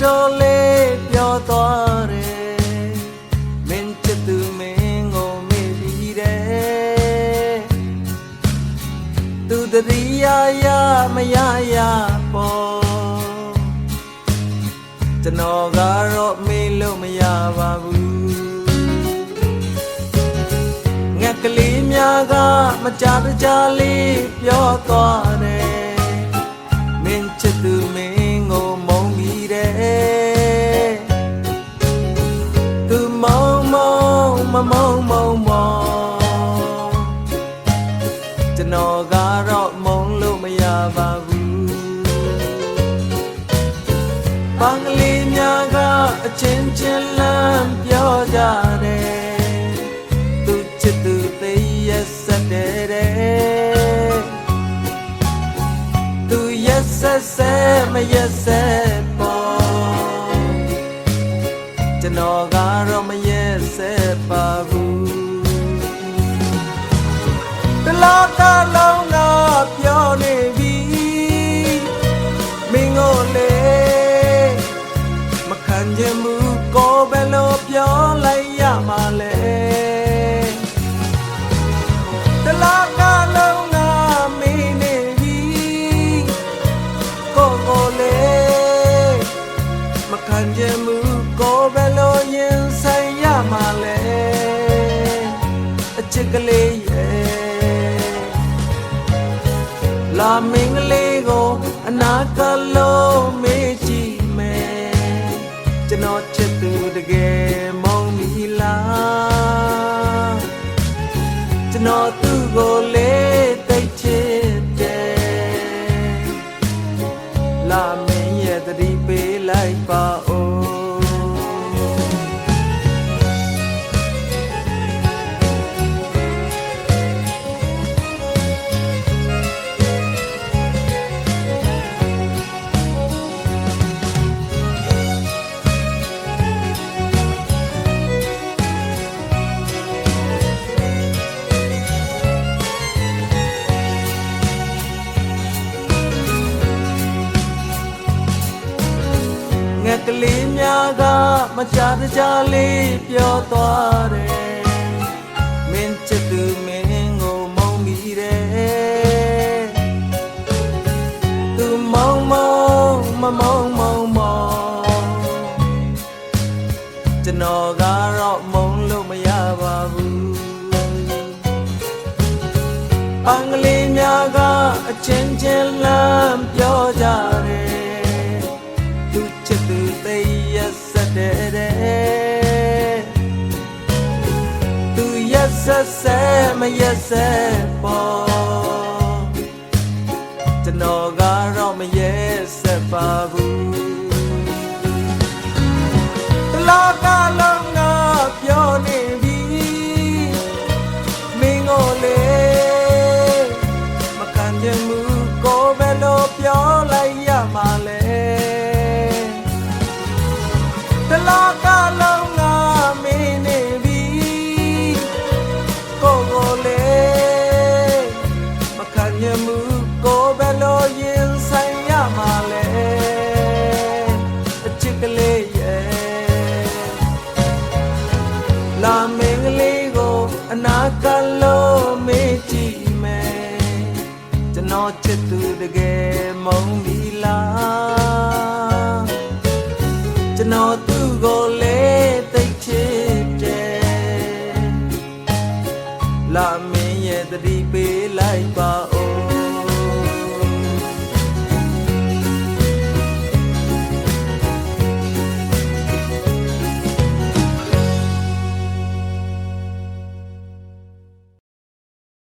တော်လေးပြောသွားတယ်မင်းချစ်သူမင်းကိုမေ့ပြီးတယ်သူတတိယရမရရပေါ်ကျွန်တော်ကတော့မေ့လို့မရပါဘူးငှက်ကလေးများကမကြတကြလေးပြောသွားတယ်မင်းချစ်သူမင်းကိုမုန်းပြီးတယ်သူမုန်းမုန်းမမုန်းမုန်းမုန်းကျွန်တော်ကတော့မုန်းလို့မရပါဘူးဘင်္ဂလီများကအချင်းချင်းလမ်းပြောကြတယ်သူချစ်သူသိရဆက်တယ်သူရက်ဆက်ဆက်မရက်ဆက်ပေါ်ကျွန်တော်ကတော့မရက်ဆက်ပါဘူးတလားကလုံးကပြောနေပြီမင်းကိုလေမခံချင်ဘူးကိုပဲလို့ပြောလိုက်ရမှာလေတလားကလုံးကမင်းနေပြီကိုကိုလေမခံချင်ဘူးကိုပဲလို့ရင်ဆိုင်ရမှာလေအချစ်ကလေးရဲ့လာမင်းကလေးကိုအနာကလုံးမေးကြည့်မယ်ကျွန်တော်ချစ်သူတကယ်မုန်းမိလားကျွန်တော်သူ့ကိုလေးသိချစ်တယ်လာမင်းရဲ့သတိပေးလိုက်ပါဦးငှက်ကလေးများကမကြတကြလေးပြောသွားတယ်မင်းချစ်သူမင်းကိုမုန်းပြီးတယ်သူမုန်းမုန်းမမုန်းမုန်းမုန်းကျွန်တော်ကတော့မုန်းလို့မရပါဘူးဘင်္ဂလီများကအချင်းချင်းလမ်းပြောကြတယ်သူချစ်သူသိရဆက်တယ်သူရက်ဆက်ဆက်မရက်ဆက်ပေါ်ကျွန်တော်ကတော့မရက်ဆက်ပါဘူးတလားကလုံးကပြောနေပြီမင်းကိုလေမခံချင်ဘူးကိုပဲလို့ပြောလိုက်ရမှာလေတလားကလုံးကမင်းနေပြီကိုကိုလေမခံရမှုကိုပဲလို့ရင်ဆိုင်ရမှာလေအချစ်ကလေးရဲ့လာမင်းကလေးကိုအနာကလုံးမေးကြည့်မယ်ကျွန်တော်ချစ်သူတကယ်မုန်းပြီလားကျွန်တော်သူ့ကိုလေးသိချစ်တယ်လာမင်းရဲ့သတိပေးလိုက်ပါ